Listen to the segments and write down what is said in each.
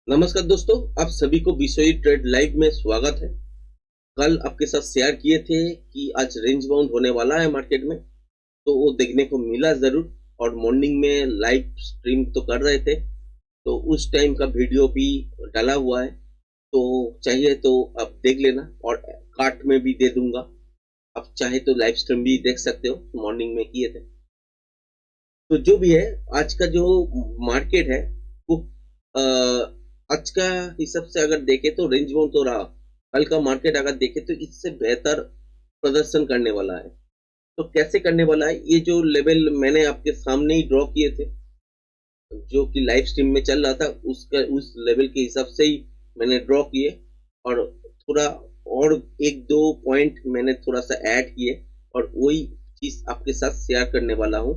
नमस्कार दोस्तों, आप सभी को बिसोई ट्रेड लाइव में स्वागत है। कल आपके साथ शेयर किए थे कि आज रेंज बाउंड होने वाला है मार्केट में, तो वो देखने को मिला जरूर। और मॉर्निंग में लाइव स्ट्रीम तो कर रहे थे, तो उस टाइम का वीडियो भी डाला हुआ है, तो चाहिए तो आप देख लेना और कार्ट में भी दे दूंगा। आप चाहे तो लाइव स्ट्रीम भी देख सकते हो, मॉर्निंग में किए थे। तो जो भी है, आज का जो मार्केट है वो आज का हिसाब से अगर देखें तो रेंज बाउंड तो रहा। कल का मार्केट अगर देखें तो इससे बेहतर प्रदर्शन करने वाला है। तो कैसे करने वाला है, ये जो लेवल मैंने आपके सामने ही ड्रॉ किए थे, जो कि लाइव स्ट्रीम में चल रहा था, उसका उस लेवल के हिसाब से ही मैंने ड्रॉ किए। और थोड़ा और एक दो पॉइंट मैंने थोड़ा सा ऐड किए और वही चीज आपके साथ शेयर करने वाला हूँ।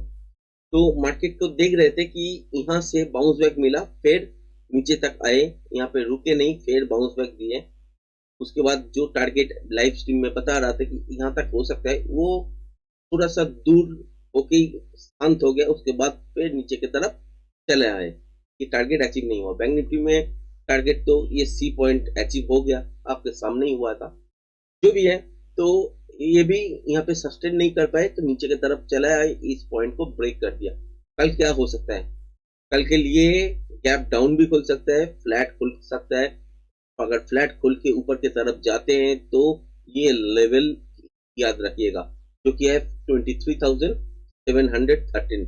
तो मार्केट को देख रहे थे कि यहाँ से बाउंस बैक मिला, फिर नीचे तक आए, यहाँ पे रुके नहीं, फिर बाउंस बैक दिए। उसके बाद जो टारगेट लाइव स्ट्रीम में बता रहा था कि यहाँ तक हो सकता है, वो थोड़ा सा दूर होके शांत हो गया। उसके बाद फिर नीचे की तरफ चले आए। ये टारगेट अचीव नहीं हुआ। बैंक निफ्टी में टारगेट तो ये सी पॉइंट अचीव हो गया, आपके सामने ही हुआ था। जो भी है, तो ये भी यहाँ पे सस्टेन नहीं कर पाए, तो नीचे की तरफ चला आए, इस पॉइंट को ब्रेक कर दिया। कल क्या हो सकता है, कल के लिए गैप डाउन भी खुल सकता है, फ्लैट खुल सकता है। अगर फ्लैट खुल के ऊपर की तरफ जाते हैं तो ये लेवल याद रखिएगा, जो कि है 23,713।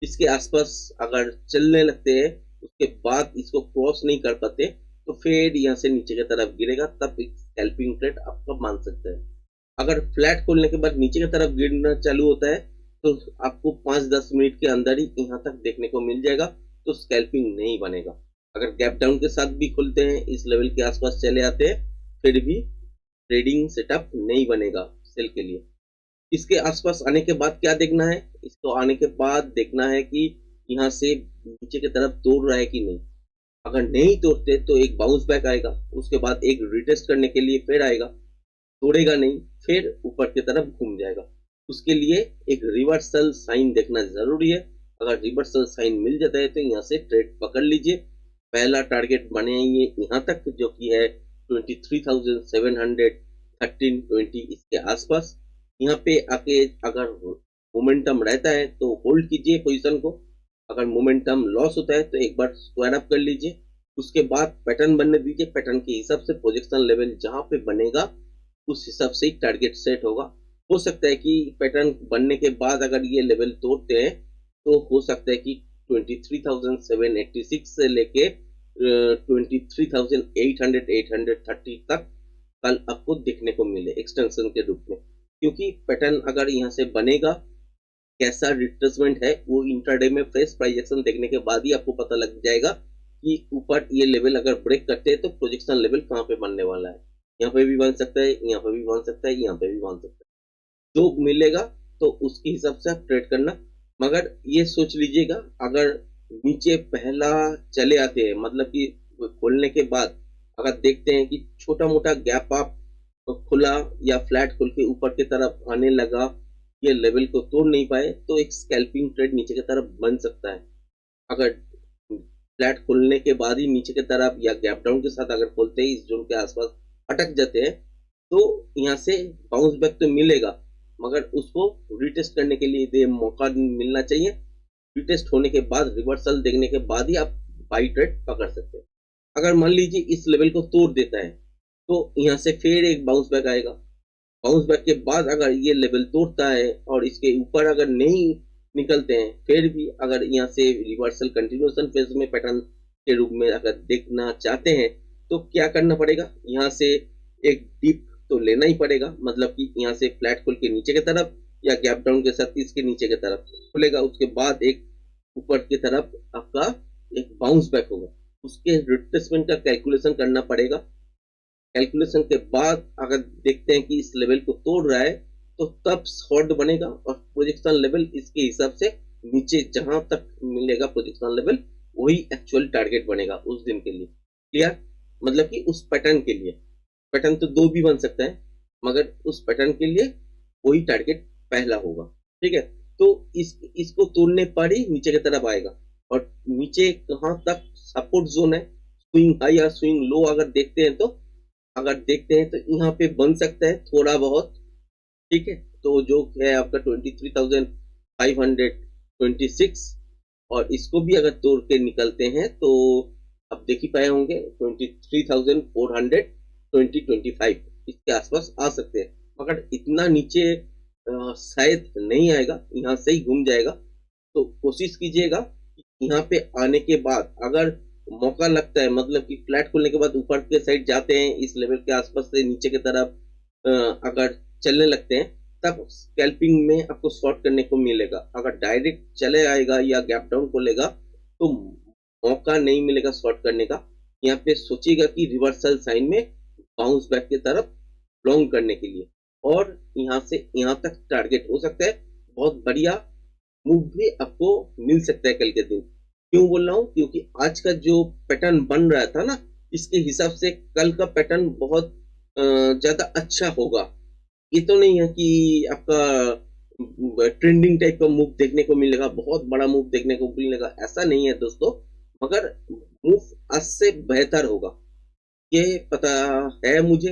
इसके आसपास अगर चलने लगते हैं, उसके बाद इसको क्रॉस नहीं कर पाते, तो फिर यहाँ से नीचे की तरफ गिरेगा, तब स्कैल्पिंग ट्रेड आपका मान सकते हैं। अगर फ्लैट खोलने के बाद नीचे की तरफ गिरना चालू होता है, तो आपको 5-10 मिनट के अंदर ही यहाँ तक देखने को मिल जाएगा, तो स्कैल्पिंग नहीं बनेगा। अगर गैप डाउन के साथ भी खुलते हैं, इस लेवल के आसपास चले आते हैं, फिर भी ट्रेडिंग सेटअप नहीं बनेगा सेल के लिए। इसके आसपास आने के बाद क्या देखना है, इसको आने के बाद देखना है कि यहाँ से नीचे की तरफ तोड़ रहा है कि नहीं। अगर नहीं तोड़ते तो एक बाउंस बैक आएगा, उसके बाद एक रिटेस्ट करने के लिए फिर आएगा, तोड़ेगा नहीं, फिर ऊपर की तरफ घूम जाएगा। उसके लिए एक रिवर्सल साइन देखना जरूरी है। अगर रिवर्सल साइन मिल जाता है तो यहाँ से ट्रेड पकड़ लीजिए। पहला टारगेट बनाइए यहाँ तक, जो कि है 23,713-20, इसके आसपास। यहाँ पे आके अगर मोमेंटम रहता है तो होल्ड कीजिए पोजीशन को। अगर मोमेंटम लॉस होता है तो एक बार स्क्वायर अप कर लीजिए। उसके बाद पैटर्न बनने दीजिए। पैटर्न के हिसाब से प्रोजेक्शन लेवल जहां पे बनेगा, उस हिसाब से ही टारगेट सेट होगा। हो सकता है कि पैटर्न बनने के बाद अगर ये लेवल तोड़ते हैं, तो हो सकता है कि 23,786 से लेके 23,800-830 तक कल आपको देखने को मिले एक्सटेंशन के रूप में। क्योंकि पैटर्न अगर यहाँ से बनेगा, कैसा रिट्रेसमेंट है, वो इंट्राडे में फ्रेश प्राइस एक्शन देखने के बाद ही आपको पता लग जाएगा कि ऊपर ये लेवल अगर ब्रेक करते हैं तो प्रोजेक्शन लेवल कहाँ पे बनने वाला है। यहाँ पे भी बन सकता है, यहाँ पे भी बन सकता है, यहाँ पे भी बन सकता है। जो मिलेगा तो उसके हिसाब से आप ट्रेड करना। मगर ये सोच लीजिएगा, अगर नीचे पहला चले आते हैं, मतलब कि खोलने के बाद अगर देखते हैं कि छोटा मोटा गैप आप खुला या फ्लैट खुल के ऊपर की तरफ आने लगा, ये लेवल को तोड़ नहीं पाए, तो एक स्कैल्पिंग ट्रेड नीचे की तरफ बन सकता है। अगर फ्लैट खोलने के बाद ही नीचे की तरफ या गैप डाउन के साथ अगर खोलते हैं, इस जोन के आसपास अटक जाते हैं, तो यहाँ से बाउंस बैक तो मिलेगा, मगर उसको रिटेस्ट करने के लिए मौका मिलना चाहिए। रिटेस्ट होने के बाद रिवर्सल देखने के बाद ही आप बाई ट्रेड पकड़ सकते हैं। अगर मान लीजिए इस लेवल को तोड़ देता है, तो यहाँ से फिर एक बाउंस बैक आएगा। बाउंस बैक के बाद अगर ये लेवल तोड़ता है और इसके ऊपर अगर नहीं निकलते हैं, फिर भी अगर यहाँ से रिवर्सल कंटिन्यूएशन फेज में पैटर्न के रूप में अगर देखना चाहते हैं, तो क्या करना पड़ेगा, यहाँ से एक डीप तो लेना ही पड़ेगा। मतलब कि यहाँ से फ्लैट खोल के नीचे की तरफ या गैप डाउन के साथ इसके नीचे की तरफ खुलेगा, उसके बाद एक ऊपर की तरफ आपका एक बाउंस बैक होगा। उसके रिट्रेसमेंट का कैलकुलेशन करना पड़ेगा। कैलकुलेशन के बाद अगर देखते हैं कि इस लेवल को तोड़ रहा है, तो तब शॉर्ट बनेगा और प्रोजेक्शन लेवल इसके हिसाब से नीचे जहां तक मिलेगा प्रोजेक्शन लेवल, वही एक्चुअल टारगेट बनेगा उस दिन के लिए। क्लियर, मतलब कि उस पैटर्न के लिए। पैटर्न तो दो भी बन सकता है, मगर उस पैटर्न के लिए वही टारगेट पहला होगा। ठीक है, तो इसको तोड़ने पर ही नीचे की तरफ आएगा। और नीचे कहां तक सपोर्ट जोन है, स्विंग हाई या स्विंग लो अगर देखते हैं तो यहाँ पे बन सकता है थोड़ा बहुत। ठीक है, तो जो है आपका 23,526, और इसको भी अगर तोड़ के निकलते हैं तो आप देख ही पाए होंगे 23,400 2025 इसके आसपास आ सकते हैं, मगर इतना नीचे शायद नहीं आएगा, यहाँ से ही घूम जाएगा। तो कोशिश कीजिएगा यहाँ पे आने के बाद अगर मौका लगता है, मतलब कि फ्लैट खुलने के बाद ऊपर के साइड जाते हैं, इस लेवल के आसपास से नीचे की तरफ अगर चलने लगते हैं, तब स्कैल्पिंग में आपको शॉर्ट करने को मिलेगा। अगर डायरेक्ट चले आएगा या गैप डाउन खोलेगा तो मौका नहीं मिलेगा शॉर्ट करने का। यहाँ पे सोचिएगा कि रिवर्सल साइन में बाउंस बैक की तरफ लॉन्ग करने के लिए, और यहाँ से यहाँ तक टारगेट हो सकता है। बहुत बढ़िया मूव भी आपको मिल सकता है कल के दिन। क्यों बोल रहा हूँ? क्योंकि आज का जो पैटर्न बन रहा था ना, इसके हिसाब से कल का पैटर्न बहुत ज्यादा अच्छा होगा। ये तो नहीं है कि आपका ट्रेंडिंग टाइप का मूव देखने को मिलेगा, बहुत बड़ा मूव देखने को मिलेगा, ऐसा नहीं है दोस्तों, मगर मूव आज से बेहतर होगा, ये पता है मुझे।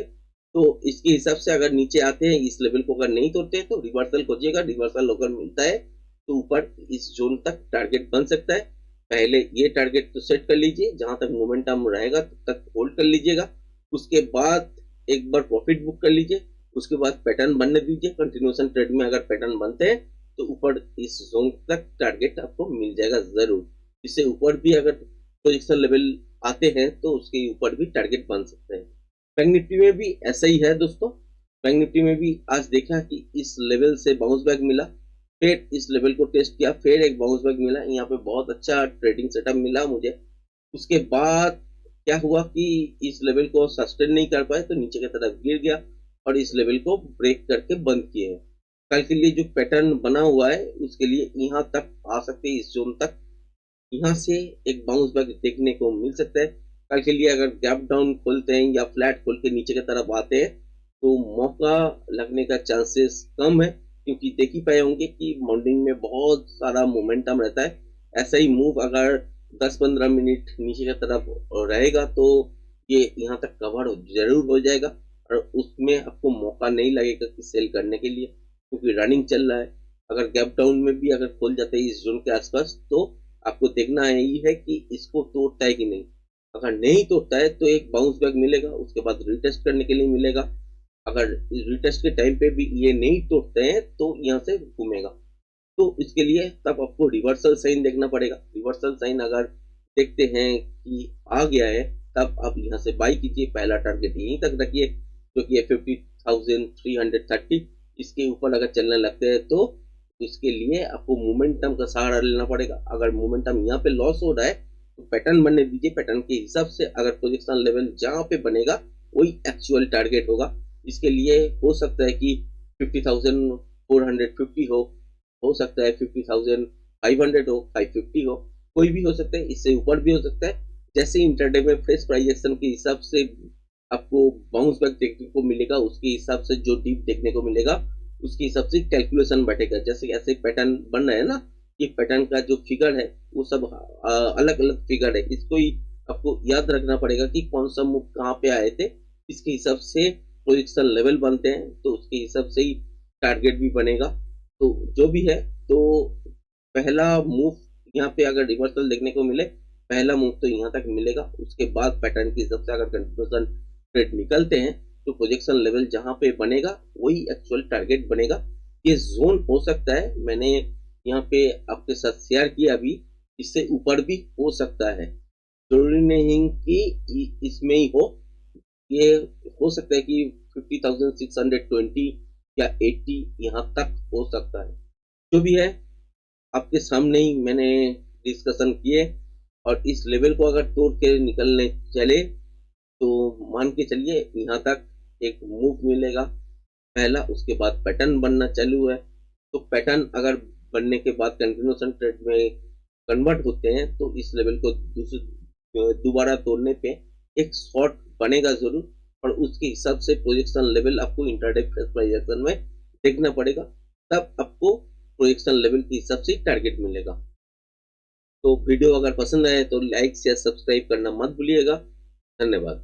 तो इसके हिसाब से अगर नीचे आते हैं, इस लेवल को अगर नहीं तोड़ते हैं तो रिवर्सल खोजिएगा। रिवर्सल अगर मिलता है तो ऊपर इस जोन तक टारगेट बन सकता है। पहले ये टारगेट तो सेट कर लीजिए, जहां तक मोमेंटम रहेगा तब तक होल्ड कर लीजिएगा। उसके बाद एक बार प्रॉफिट बुक कर लीजिए, उसके बाद पैटर्न बनने दीजिए। कंटिन्यूएशन ट्रेड में अगर पैटर्न बनते हैं तो ऊपर इस जोन तक टारगेट आपको मिल जाएगा जरूर। इससे ऊपर भी अगर प्रोजेक्शन लेवल आते हैं तो उसके ऊपर भी टारगेट बन सकते हैं। बैंक निफ्टी में भी ऐसा ही है दोस्तों। बैंक निफ्टी में भी आज देखा कि इस लेवल से बाउंस बैक मिला, फिर इस लेवल को टेस्ट किया, फिर एक बाउंस बैक मिला। यहाँ पे बहुत अच्छा ट्रेडिंग सेटअप मिला मुझे। उसके बाद क्या हुआ कि इस लेवल को सस्टेन नहीं कर पाए तो नीचे की तरफ गिर गया, और इस लेवल को ब्रेक करके बंद किए हैं। कल के लिए जो पैटर्न बना हुआ है उसके लिए यहाँ तक आ सकते हैं, इस जोन तक। यहाँ से एक बाउंस बैक देखने को मिल सकता है। कल के लिए अगर गैप डाउन खोलते हैं या फ्लैट खोल के नीचे की तरफ आते हैं तो मौका लगने का चांसेस कम है, क्योंकि देख ही पाए होंगे कि मॉर्निंग में बहुत सारा मोमेंटम रहता है। ऐसा ही मूव अगर 10-15 मिनट नीचे की तरफ रहेगा तो ये यहाँ तक कवर जरूर हो जाएगा, और उसमें आपको मौका नहीं लगेगा कि सेल करने के लिए, क्योंकि रनिंग चल रहा है। अगर गैप डाउन में भी अगर खोल जाते हैं इस जोन के आसपास तो आपको देखना है ये है कि इसको तोड़ता है कि नहीं। अगर नहीं तोड़ता है तो एक बाउंस बैक मिलेगा, उसके बाद रिटेस्ट करने के लिए मिलेगा। अगर रिटेस्ट के टाइम पे भी ये नहीं तोड़ते हैं तो यहाँ से घूमेगा। तो इसके लिए तब आपको रिवर्सल साइन देखना पड़ेगा। रिवर्सल साइन अगर देखते हैं कि आ गया है तब आप यहाँ से बाई कीजिए। पहला टारगेट यहीं तक रखिए जो कि 50,330। इसके ऊपर अगर चलने लगते हैं तो इसके लिए आपको मोमेंटम का सहारा लेना पड़ेगा। अगर मोमेंटम यहाँ पे लॉस हो रहा है तो पैटर्न बनने दीजिए। पैटर्न के हिसाब से अगर प्रोजेक्शन लेवल जहाँ पे बनेगा वही एक्चुअल टारगेट होगा। इसके लिए हो सकता है कि 50,450 हो सकता है 50,500 हो, 550 हो, कोई भी हो सकता है, इससे ऊपर भी हो सकता है। जैसे इंटरडे में फ्रेश प्राइस एक्शन के हिसाब से आपको बाउंस बैक देखने को मिलेगा, उसके हिसाब से जो डीप देखने को मिलेगा उसके हिसाब से कैलकुलेशन बैठेगा। जैसे ऐसे पैटर्न बन रहा है ना, ये पैटर्न का जो फिगर है वो सब अलग अलग फिगर है। इसको ही आपको याद रखना पड़ेगा कि कौन सा मूव कहाँ पे आए थे। इसके हिसाब से प्रोजेक्शन लेवल बनते हैं, तो उसके हिसाब से ही टारगेट भी बनेगा। तो जो भी है, तो पहला मूव यहाँ पे अगर रिवर्सल देखने को मिले, पहला मूव तो यहाँ तक मिलेगा। उसके बाद पैटर्न के हिसाब से अगर कंटिन्यूएशन ट्रेड निकलते हैं तो प्रोजेक्शन लेवल जहां पे बनेगा वही एक्चुअल टारगेट बनेगा। ये जोन हो सकता है, मैंने यहाँ पे आपके साथ शेयर किया अभी, इससे ऊपर भी हो सकता है, जरूरी नहीं कि इसमें ही हो। ये हो सकता है कि 50,620 या 80 यहाँ तक हो सकता है। जो भी है आपके सामने ही मैंने डिस्कशन किए, और इस लेवल को अगर तोड़ के निकलने चले तो मान के चलिए यहाँ तक एक मूव मिलेगा पहला, उसके बाद पैटर्न बनना चालू है। तो पैटर्न अगर बनने के बाद कंटिन्यूएशन ट्रेड में कन्वर्ट होते हैं तो इस लेवल को दोबारा तोड़ने पे एक शॉर्ट बनेगा जरूर, और उसके हिसाब से प्रोजेक्शन लेवल आपको इंटरडे प्राइस एक्शन में देखना पड़ेगा। तब आपको प्रोजेक्शन लेवल के हिसाब से टारगेट मिलेगा। तो वीडियो अगर पसंद आए तो लाइक शेयर सब्सक्राइब करना मत भूलिएगा। धन्यवाद।